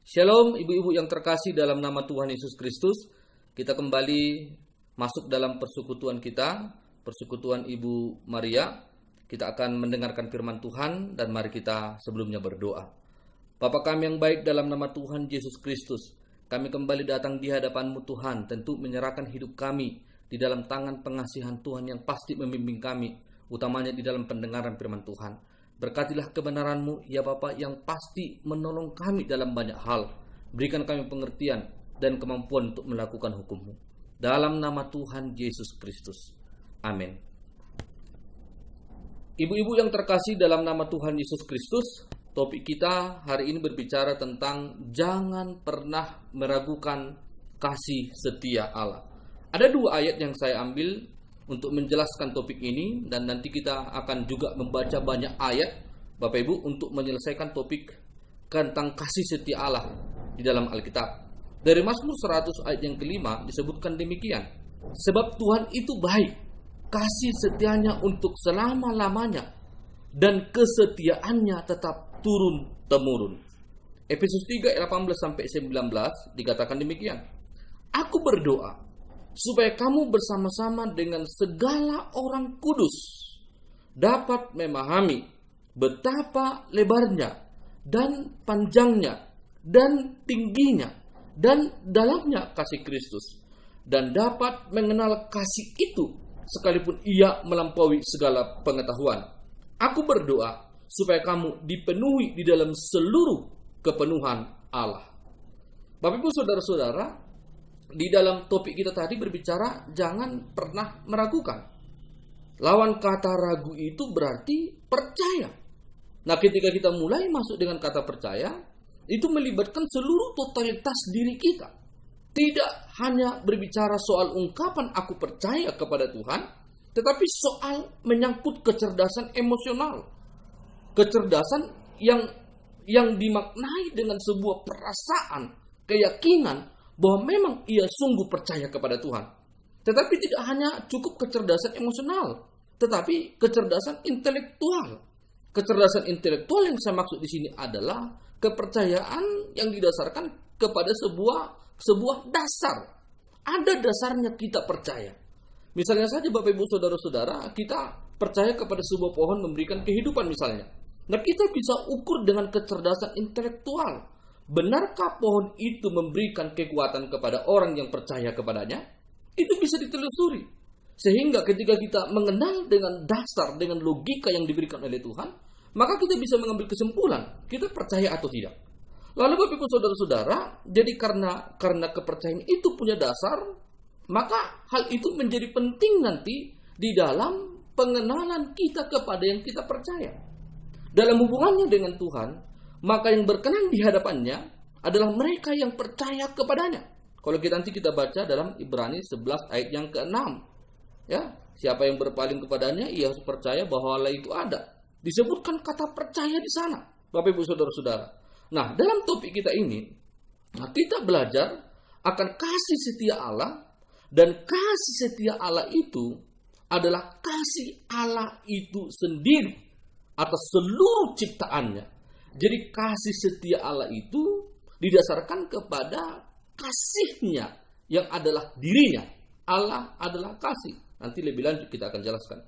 Shalom ibu-ibu yang terkasih dalam nama Tuhan Yesus Kristus. Kita kembali masuk dalam persekutuan kita, persekutuan Ibu Maria. Kita akan mendengarkan firman Tuhan dan mari kita sebelumnya berdoa. Bapa kami yang baik dalam nama Tuhan Yesus Kristus, kami kembali datang di hadapan-Mu Tuhan, tentu menyerahkan hidup kami di dalam tangan pengasihan Tuhan yang pasti membimbing kami, utamanya di dalam pendengaran firman Tuhan. Berkatilah kebenaran-Mu, ya Bapa, yang pasti menolong kami dalam banyak hal. Berikan kami pengertian dan kemampuan untuk melakukan hukum-Mu. Dalam nama Tuhan Yesus Kristus. Amin. Ibu-ibu yang terkasih dalam nama Tuhan Yesus Kristus, topik kita hari ini berbicara tentang jangan pernah meragukan kasih setia Allah. Ada dua ayat yang saya ambil untuk menjelaskan topik ini, dan nanti kita akan juga membaca banyak ayat Bapak Ibu untuk menyelesaikan topik tentang kasih setia Allah di dalam Alkitab. Dari Mazmur 100 ayat yang kelima disebutkan demikian. Sebab Tuhan itu baik, kasih setianya untuk selama-lamanya, dan kesetiaannya tetap turun-temurun. Efesus 3 ayat 18-19 dikatakan demikian. Aku berdoa supaya kamu bersama-sama dengan segala orang kudus dapat memahami betapa lebarnya dan panjangnya dan tingginya dan dalamnya kasih Kristus, dan dapat mengenal kasih itu sekalipun ia melampaui segala pengetahuan. Aku berdoa supaya kamu dipenuhi di dalam seluruh kepenuhan Allah. Bapak Ibu saudara-saudara, di dalam topik kita tadi berbicara jangan pernah meragukan. Lawan kata ragu itu berarti percaya. Nah, ketika kita mulai masuk dengan kata percaya, itu melibatkan seluruh totalitas diri kita. Tidak hanya berbicara soal ungkapan aku percaya kepada Tuhan, tetapi soal menyangkut kecerdasan emosional. Kecerdasan yang dimaknai dengan sebuah perasaan, keyakinan bahwa memang ia sungguh percaya kepada Tuhan. Tetapi tidak hanya cukup kecerdasan emosional, tetapi kecerdasan intelektual. Kecerdasan intelektual yang saya maksud di sini adalah kepercayaan yang didasarkan kepada sebuah dasar. Ada dasarnya kita percaya. Misalnya saja Bapak Ibu saudara-saudara, kita percaya kepada sebuah pohon memberikan kehidupan misalnya. Nah, kita bisa ukur dengan kecerdasan intelektual. Benarkah pohon itu memberikan kekuatan kepada orang yang percaya kepadanya? Itu bisa ditelusuri. Sehingga ketika kita mengenal dengan dasar, dengan logika yang diberikan oleh Tuhan, maka kita bisa mengambil kesimpulan, kita percaya atau tidak. Lalu Bapak Ibu saudara-saudara, jadi karena kepercayaan itu punya dasar, maka hal itu menjadi penting nanti di dalam pengenalan kita kepada yang kita percaya. Dalam hubungannya dengan Tuhan, maka yang berkenan di hadapannya adalah mereka yang percaya kepadanya. Kalau nanti kita baca dalam Ibrani 11 ayat yang ke-6. Ya, siapa yang berpaling kepadanya, ia harus percaya bahwa Allah itu ada. Disebutkan kata percaya di sana, Bapak Ibu saudara-saudara. Nah, dalam topik kita ini, kita belajar akan kasih setia Allah, dan kasih setia Allah itu adalah kasih Allah itu sendiri atas seluruh ciptaannya. Jadi kasih setia Allah itu didasarkan kepada kasihnya yang adalah dirinya. Allah adalah kasih. Nanti lebih lanjut kita akan jelaskan.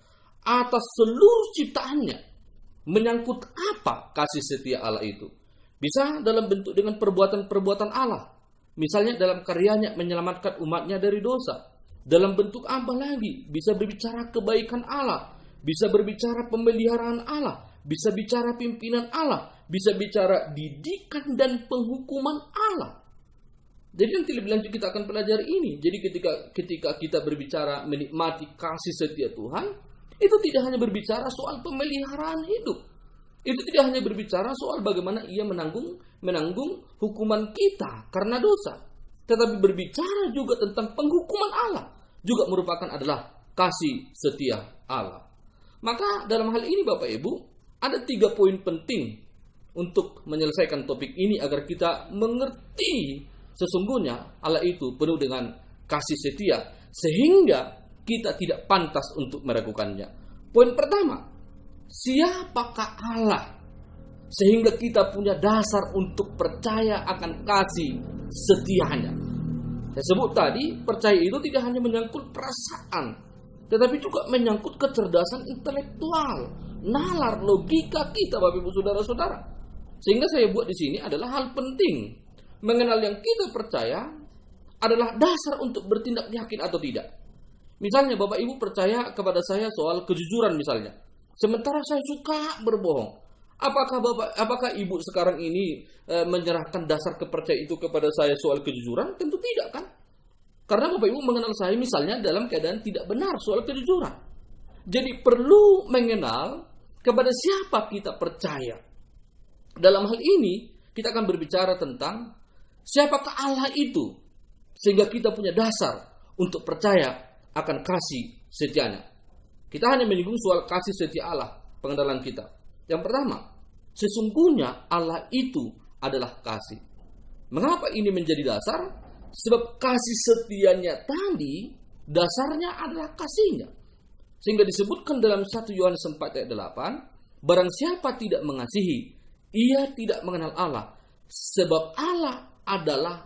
Atas seluruh ciptaannya. Menyangkut apa kasih setia Allah itu? Bisa dalam bentuk dengan perbuatan-perbuatan Allah. Misalnya dalam karyanya menyelamatkan umatnya dari dosa. Dalam bentuk apa lagi? Bisa berbicara kebaikan Allah. Bisa berbicara pemeliharaan Allah. Bisa bicara pimpinan Allah. Bisa bicara didikan dan penghukuman Allah. Jadi nanti lebih lanjut kita akan pelajari ini. Jadi ketika kita berbicara menikmati kasih setia Tuhan, itu tidak hanya berbicara soal pemeliharaan hidup. Itu tidak hanya berbicara soal bagaimana ia menanggung hukuman kita karena dosa. Tetapi berbicara juga tentang penghukuman Allah. Juga merupakan adalah kasih setia Allah. Maka dalam hal ini Bapak Ibu, ada 3 poin penting untuk menyelesaikan topik ini agar kita mengerti sesungguhnya Allah itu penuh dengan kasih setia sehingga kita tidak pantas untuk meragukannya. Poin pertama, siapakah Allah? sehingga kita punya dasar untuk percaya akan kasih setianya. Saya sebut tadi, percaya itu tidak hanya menyangkut perasaan, tetapi juga menyangkut kecerdasan intelektual, nalar, logika kita, Bapak Ibu Saudara-saudara. Sehingga saya buat di sini adalah hal penting. Mengenal yang kita percaya adalah dasar untuk bertindak yakin atau tidak. Misalnya Bapak Ibu percaya kepada saya soal kejujuran misalnya. Sementara saya suka berbohong. Apakah Ibu sekarang ini menyerahkan dasar kepercayaan itu kepada saya soal kejujuran? Tentu tidak kan? Karena Bapak Ibu mengenal saya misalnya dalam keadaan tidak benar soal kejujuran. Jadi perlu mengenal kepada siapa kita percaya. Dalam hal ini kita akan berbicara tentang siapakah Allah itu, sehingga kita punya dasar untuk percaya akan kasih setianya. Kita hanya menyinggung soal kasih setia Allah, pengenalan kita. Yang pertama, sesungguhnya Allah itu adalah kasih. Mengapa ini menjadi dasar? Sebab kasih setianya tadi, dasarnya adalah kasihnya. Sehingga disebutkan dalam 1 Yohanes 4 ayat 8, barang siapa tidak mengasihi, ia tidak mengenal Allah. Sebab Allah adalah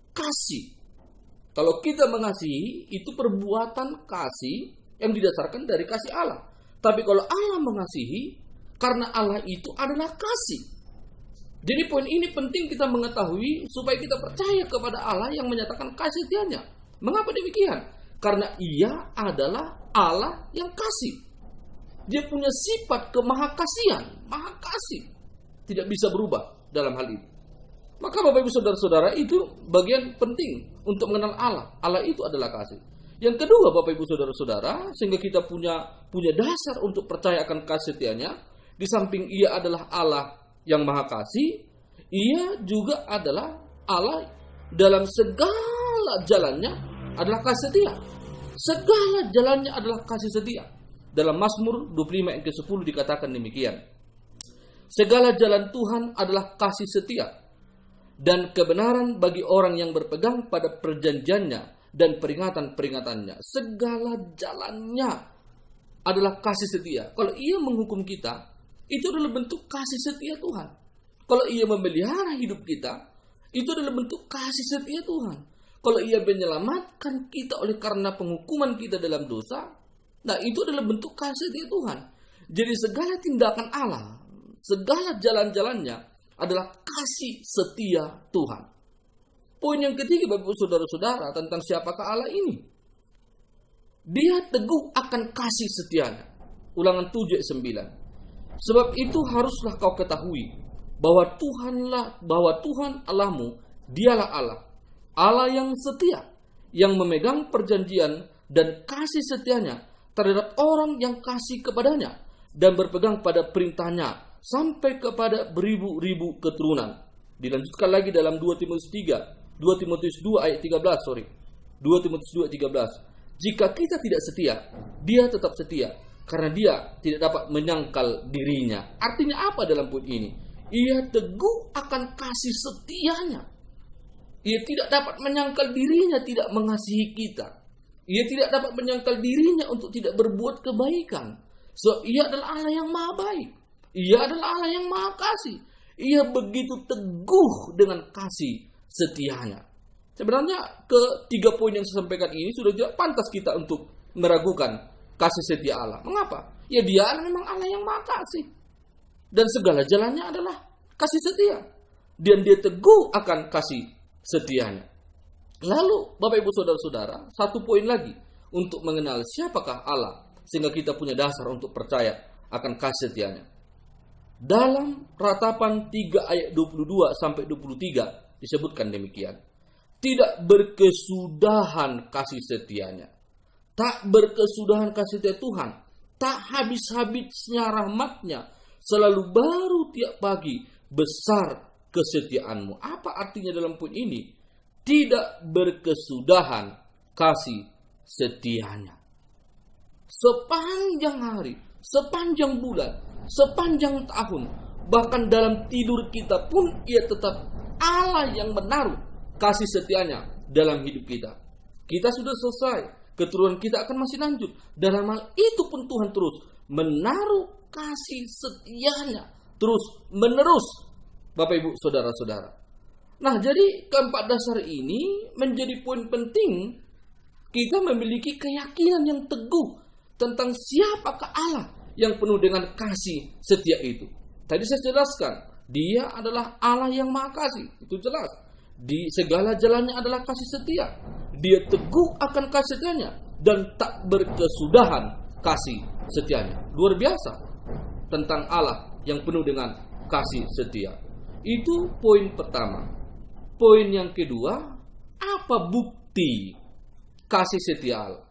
kasih. Kalau kita mengasihi, itu perbuatan kasih yang didasarkan dari kasih Allah. Tapi kalau Allah mengasihi, karena Allah itu adalah kasih. Jadi poin ini penting kita mengetahui supaya kita percaya kepada Allah yang menyatakan kasih setianya. Mengapa demikian? Karena ia adalah Allah yang kasih. Dia punya sifat kemahakasihan, maha kasih. Tidak bisa berubah dalam hal ini. Maka Bapak Ibu Saudara-saudara, itu bagian penting untuk mengenal Allah. Allah itu adalah kasih. Yang kedua Bapak Ibu Saudara-saudara, sehingga kita punya dasar untuk percaya akan kasih setianya, di samping ia adalah Allah yang maha kasih, ia juga adalah Allah dalam segala jalannya adalah kasih setia. Segala jalannya adalah kasih setia. Dalam Mazmur 25 ayat ke-10 dikatakan demikian. Segala jalan Tuhan adalah kasih setia dan kebenaran bagi orang yang berpegang pada perjanjiannya dan peringatan-peringatannya. Segala jalannya adalah kasih setia. Kalau ia menghukum kita, itu adalah bentuk kasih setia Tuhan. Kalau ia memelihara hidup kita, itu adalah bentuk kasih setia Tuhan. Kalau ia menyelamatkan kita oleh karena penghukuman kita dalam dosa, nah itu adalah bentuk kasih setia Tuhan. Jadi segala tindakan Allah, segala jalan-jalannya adalah kasih setia Tuhan. Poin yang ketiga Bapak Ibu Saudara-saudara tentang siapakah Allah ini. Dia teguh akan kasih setianya. Ulangan 7 ayat 9. Sebab itu haruslah kau ketahui bahwa Tuhan Allahmu, dialah Allah. Allah yang setia, yang memegang perjanjian dan kasih setianya terhadap orang yang kasih kepadanya dan berpegang pada perintahnya sampai kepada beribu-ribu keturunan. Dilanjutkan lagi dalam 2 Timotius 2 ayat 13, 2 Timotius 2 ayat 13. Jika kita tidak setia, dia tetap setia, karena dia tidak dapat menyangkal dirinya. Artinya apa dalam poin ini? Ia teguh akan kasih setianya. Ia tidak dapat menyangkal dirinya tidak mengasihi kita. Ia tidak dapat menyangkal dirinya untuk tidak berbuat kebaikan. Sebab ia adalah Allah yang maha baik. Ia adalah Allah yang maha kasih. Ia begitu teguh dengan kasih setianya. Sebenarnya ketiga poin yang saya sampaikan ini sudah tidak pantas kita untuk meragukan kasih setia Allah. Mengapa? Ya dia memang Allah yang maha kasih. Dan segala jalannya adalah kasih setia. Dan dia teguh akan kasih setianya. Lalu Bapak Ibu Saudara-saudara, satu poin lagi untuk mengenal siapakah Allah, sehingga kita punya dasar untuk percaya akan kasih setianya. Dalam Ratapan 3 ayat 22 sampai 23 disebutkan demikian. Tidak berkesudahan kasih setianya. Tak berkesudahan kasih setia Tuhan. Tak habis-habisnya rahmatnya. Selalu baru tiap pagi. Besar kesetiaanmu. Apa artinya dalam poin ini? Tidak berkesudahan kasih setianya. Sepanjang hari, sepanjang bulan, sepanjang tahun, bahkan dalam tidur kita pun ia tetap Allah yang menaruh kasih setianya dalam hidup kita. Kita sudah selesai, keturunan kita akan masih lanjut. Dalam hal itu pun Tuhan terus menaruh kasih setianya terus menerus, Bapak Ibu Saudara-saudara. Nah, jadi keempat dasar ini menjadi poin penting kita memiliki keyakinan yang teguh tentang siapakah Allah yang penuh dengan kasih setia itu. Tadi saya jelaskan, Dia adalah Allah yang Maha Kasih, itu jelas. Di segala jalannya adalah kasih setia. Dia teguh akan kasih setianya dan tak berkesudahan kasih setianya. Luar biasa tentang Allah yang penuh dengan kasih setia. Itu poin pertama. Poin yang kedua, apa bukti kasih setia Allah?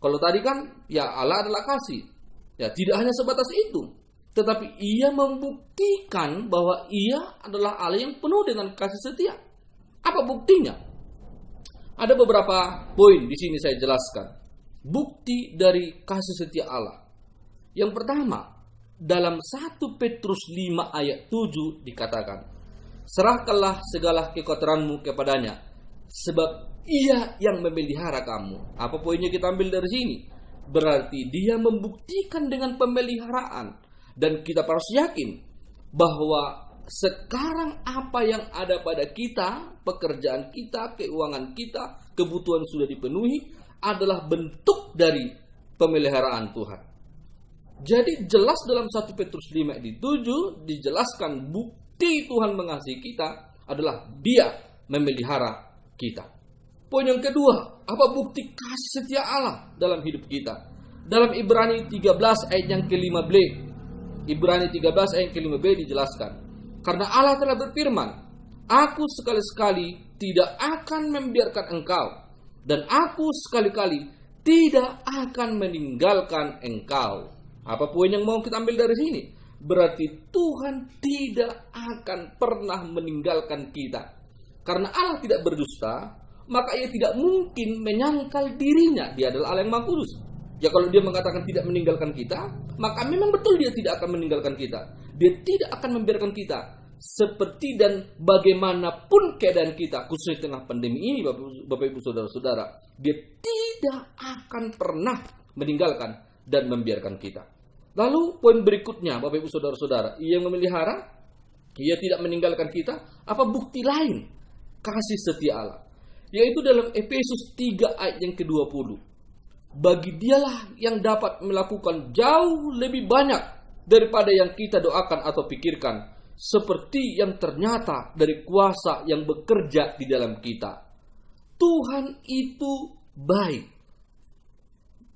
Kalau tadi kan ya Allah adalah kasih. Ya, tidak hanya sebatas itu, tetapi Ia membuktikan bahwa Ia adalah Allah yang penuh dengan kasih setia. Apa buktinya? Ada beberapa poin di sini saya jelaskan. Bukti dari kasih setia Allah. Yang pertama, dalam 1 Petrus 5 ayat 7 dikatakan, serahkanlah segala kekhawatiranmu kepadanya, sebab Ia yang memelihara kamu. Apa poinnya kita ambil dari sini? Berarti Dia membuktikan dengan pemeliharaan. Dan kita harus yakin bahwa sekarang apa yang ada pada kita, pekerjaan kita, keuangan kita, kebutuhan sudah dipenuhi, adalah bentuk dari pemeliharaan Tuhan. Jadi jelas dalam 1 Petrus 5 ayat 7 dijelaskan bukti Tuhan mengasihi kita adalah Dia memelihara kita. Poin yang kedua, apa bukti kasih setia Allah dalam hidup kita? Dalam Ibrani 13 ayat yang ke-15, Ibrani 13 ayat ke-15 dijelaskan, karena Allah telah berfirman, aku sekali-sekali tidak akan membiarkan engkau, dan aku sekali-kali tidak akan meninggalkan engkau. Apa poin yang mau kita ambil dari sini? Berarti Tuhan tidak akan pernah meninggalkan kita. Karena Allah tidak berdusta, maka Ia tidak mungkin menyangkal dirinya. Dia adalah Allah yang Maha Kudus. Ya kalau Dia mengatakan tidak meninggalkan kita, maka memang betul Dia tidak akan meninggalkan kita. Dia tidak akan membiarkan kita seperti dan bagaimanapun keadaan kita, khususnya di tengah pandemi ini, Bapak Ibu Saudara-saudara. Dia tidak akan pernah meninggalkan dan membiarkan kita. Lalu poin berikutnya, Bapak Ibu Saudara-saudara, Ia yang memelihara, Ia tidak meninggalkan kita. Apa bukti lain kasih setia Allah? Yaitu dalam Efesus 3 ayat yang ke-20. Bagi Dialah yang dapat melakukan jauh lebih banyak daripada yang kita doakan atau pikirkan, seperti yang ternyata dari kuasa yang bekerja di dalam kita. Tuhan itu baik.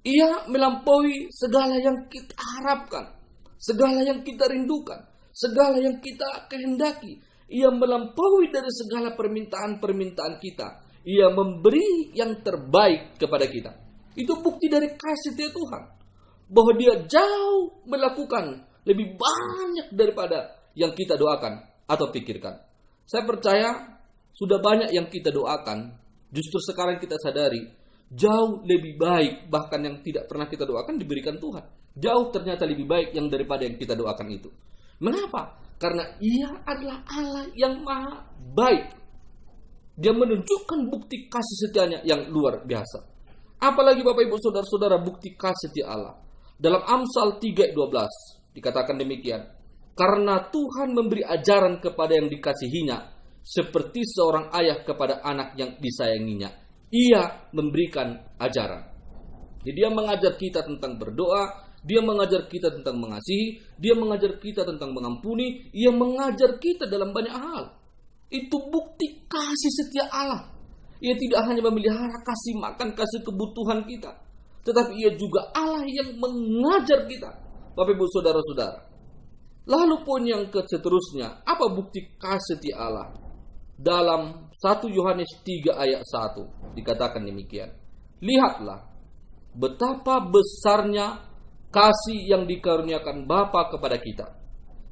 Ia melampaui segala yang kita harapkan, segala yang kita rindukan, segala yang kita kehendaki. Ia melampaui dari segala permintaan-permintaan kita. Ia memberi yang terbaik kepada kita. Itu bukti dari kasih setia Tuhan, bahwa Dia jauh melakukan lebih banyak daripada yang kita doakan atau pikirkan. Saya percaya sudah banyak yang kita doakan, justru sekarang kita sadari jauh lebih baik, bahkan yang tidak pernah kita doakan diberikan Tuhan. Jauh ternyata lebih baik yang daripada yang kita doakan itu. Mengapa? Karena Ia adalah Allah yang Maha baik. Dia menunjukkan bukti kasih setianya yang luar biasa. Apalagi Bapak Ibu Saudara-saudara bukti kasih setia Allah. Dalam Amsal 3:12 dikatakan demikian. Karena Tuhan memberi ajaran kepada yang dikasihinya, seperti seorang ayah kepada anak yang disayanginya. Ia memberikan ajaran. Jadi Dia mengajar kita tentang berdoa, Dia mengajar kita tentang mengasihi, Dia mengajar kita tentang mengampuni, Ia mengajar kita dalam banyak hal. Itu bukti kasih setia Allah. Ia tidak hanya memelihara kasih makan, kasih kebutuhan kita, tetapi Ia juga Allah yang mengajar kita, Bapak Ibu Saudara-saudara. Lalu poin yang seterusnya, apa bukti kasih setia Allah? Dalam 1 Yohanes 3 ayat 1 dikatakan demikian. Lihatlah betapa besarnya kasih yang dikaruniakan Bapa kepada kita,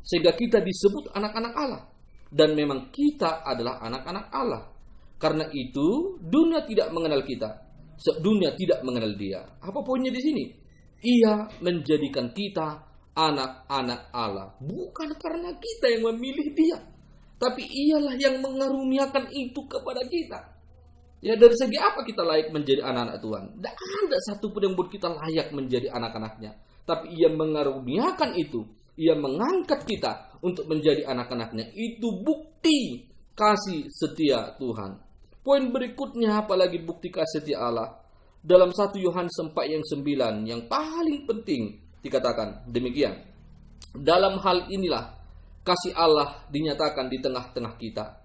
sehingga kita disebut anak-anak Allah. Dan memang kita adalah anak-anak Allah. Karena itu dunia tidak mengenal kita, dunia tidak mengenal Dia. Apa poinnya di sini? Ia menjadikan kita anak-anak Allah, bukan karena kita yang memilih Dia, tapi Ialah yang mengaruniakan itu kepada kita. Ya, dari segi apa kita layak menjadi anak-anak Tuhan? Tidak ada satupun yang buat kita layak menjadi anak-anaknya, tapi Ia mengaruniakan itu Ia mengangkat kita untuk menjadi anak-anaknya. Itu bukti kasih setia Tuhan. Poin berikutnya, apalagi bukti kasih setia Allah. Dalam 1 Yohanes 4 yang 9, yang paling penting dikatakan demikian. Dalam hal inilah kasih Allah dinyatakan di tengah-tengah kita,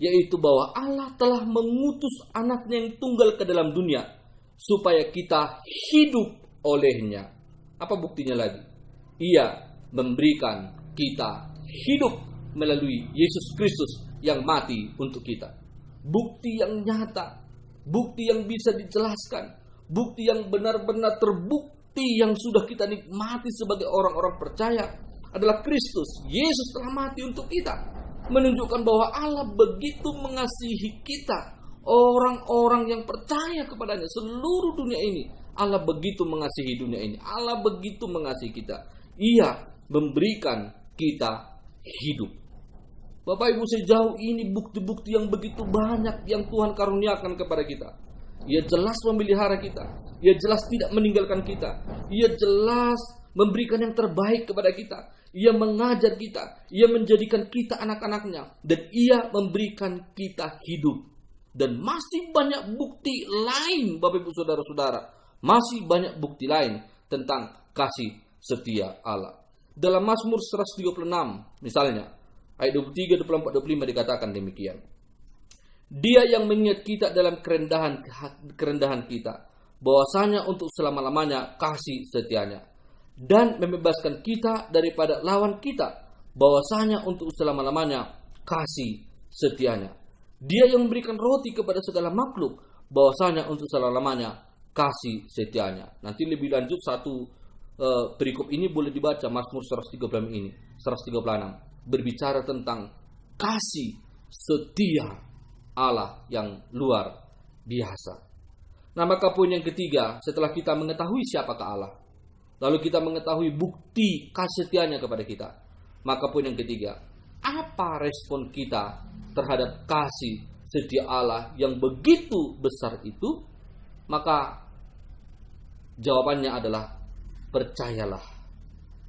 yaitu bahwa Allah telah mengutus anaknya yang tunggal ke dalam dunia, supaya kita hidup olehnya. Apa buktinya lagi? Ia memberikan kita hidup melalui Yesus Kristus yang mati untuk kita. Bukti yang nyata, bukti yang bisa dijelaskan, bukti yang benar-benar terbukti yang sudah kita nikmati sebagai orang-orang percaya adalah Kristus. Yesus telah mati untuk kita, menunjukkan bahwa Allah begitu mengasihi kita, orang-orang yang percaya kepadanya seluruh dunia ini. Allah begitu mengasihi dunia ini. Allah begitu mengasihi kita. Ia memberikan kita hidup. Bapak Ibu, sejauh ini bukti-bukti yang begitu banyak yang Tuhan karuniakan kepada kita. Ia jelas memelihara kita. Ia jelas tidak meninggalkan kita. Ia jelas memberikan yang terbaik kepada kita. Ia mengajar kita. Ia menjadikan kita anak-anaknya. Dan ia memberikan kita hidup. Dan masih banyak bukti lain, Bapak Ibu Saudara-saudara. Masih banyak bukti lain tentang kasih setia Allah. Dalam Mazmur 136 misalnya, ayat 23, 24, 25 dikatakan demikian. Dia yang mengingat kita dalam kerendahan kita, bahwasanya untuk selama-lamanya kasih setianya, dan membebaskan kita daripada lawan kita, bahwasanya untuk selama-lamanya kasih setianya. Dia yang memberikan roti kepada segala makhluk, bahwasanya untuk selama-lamanya kasih setianya. Nanti lebih lanjut satu perikop ini boleh dibaca, Mazmur 136 ini, 136, berbicara tentang kasih setia Allah yang luar biasa. Nah, maka poin yang ketiga, setelah kita mengetahui siapakah Allah, lalu kita mengetahui bukti kasih setianya kepada kita, maka poin yang ketiga, apa respon kita terhadap kasih setia Allah yang begitu besar itu? Maka jawabannya adalah percayalah.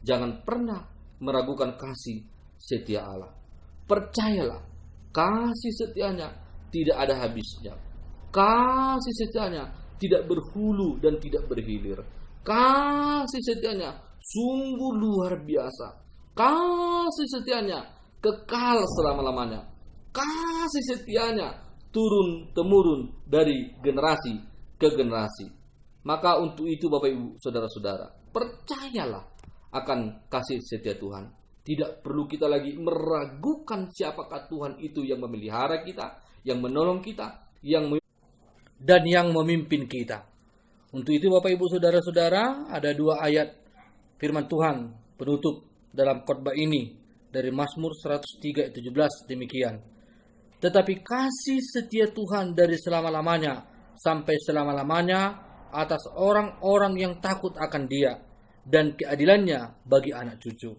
Jangan pernah meragukan kasih setia Allah. Percayalah, kasih setianya tidak ada habisnya. Kasih setianya tidak berhulu dan tidak berhilir. Kasih setianya sungguh luar biasa. Kasih setianya kekal selama-lamanya. Kasih setianya turun-temurun dari generasi ke generasi. Maka untuk itu Bapak Ibu Saudara-saudara, percayalah akan kasih setia Tuhan. Tidak perlu kita lagi meragukan siapakah Tuhan itu yang memelihara kita, yang menolong kita, dan yang memimpin kita. Untuk itu Bapak Ibu Saudara-saudara, ada 2 ayat firman Tuhan penutup dalam khotbah ini dari Mazmur 103 ayat 17 demikian. Tetapi kasih setia Tuhan dari selama-lamanya sampai selama-lamanya atas orang-orang yang takut akan Dia, dan keadilannya bagi anak cucu.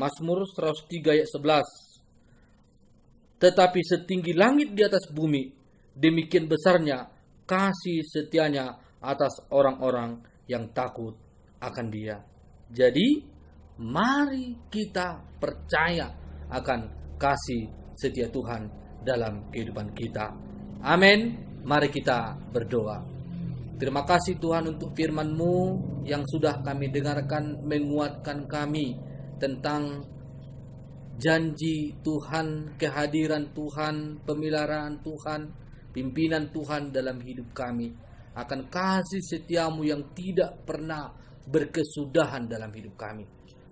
Mazmur 103 ayat 11. Tetapi setinggi langit di atas bumi, demikian besarnya kasih setianya atas orang-orang yang takut akan Dia. Jadi, mari kita percaya akan kasih setia Tuhan dalam kehidupan kita. Amin. Mari kita berdoa. Terima kasih Tuhan untuk firman-Mu yang sudah kami dengarkan, menguatkan kami tentang janji Tuhan, kehadiran Tuhan, pemeliharaan Tuhan, pimpinan Tuhan dalam hidup kami. Akan kasih setiamu yang tidak pernah berkesudahan dalam hidup kami.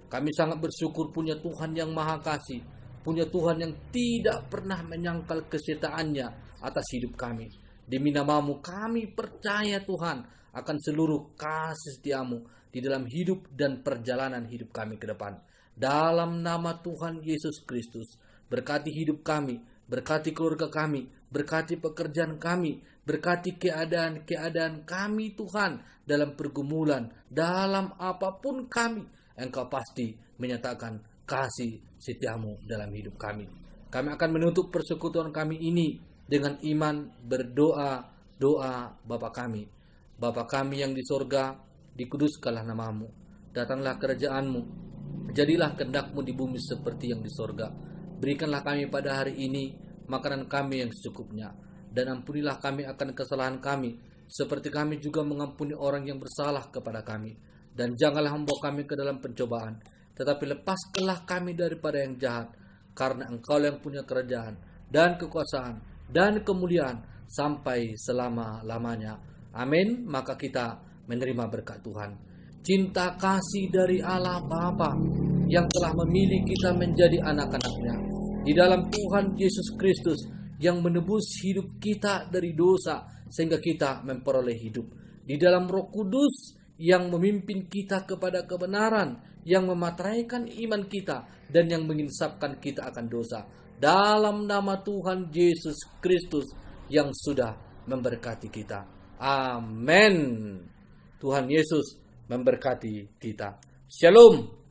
Kami sangat bersyukur punya Tuhan yang maha kasih, punya Tuhan yang tidak pernah menyangkal kesetiaannya atas hidup kami. Demi nama-Mu kami percaya Tuhan akan seluruh kasih setiamu di dalam hidup dan perjalanan hidup kami ke depan. Dalam nama Tuhan Yesus Kristus, berkati hidup kami, berkati keluarga kami, berkati pekerjaan kami, berkati keadaan-keadaan kami Tuhan dalam pergumulan, dalam apapun kami, Engkau pasti menyatakan kasih setiamu dalam hidup kami. Kami akan menutup persekutuan kami ini dengan iman berdoa Bapa kami. Bapa kami yang di sorga, dikuduskanlah nama-Mu. Datanglah kerajaan-Mu. Jadilah kehendak-Mu di bumi seperti yang di sorga. Berikanlah kami pada hari ini makanan kami yang secukupnya. Dan ampunilah kami akan kesalahan kami, seperti kami juga mengampuni orang yang bersalah kepada kami. Dan janganlah membawa kami ke dalam pencobaan, tetapi lepaskanlah kami daripada yang jahat. Karena Engkau yang punya kerajaan, dan kekuasaan, dan kemuliaan, sampai selama-lamanya. Amin. Maka kita menerima berkat Tuhan. Cinta kasih dari Allah Bapa yang telah memilih kita menjadi anak-anak-Nya. Di dalam Tuhan Yesus Kristus yang menebus hidup kita dari dosa sehingga kita memperoleh hidup. Di dalam Roh Kudus yang memimpin kita kepada kebenaran, yang memateraikan iman kita dan yang menginsafkan kita akan dosa. Dalam nama Tuhan Yesus Kristus yang sudah memberkati kita. Amin. Tuhan Yesus memberkati kita. Shalom.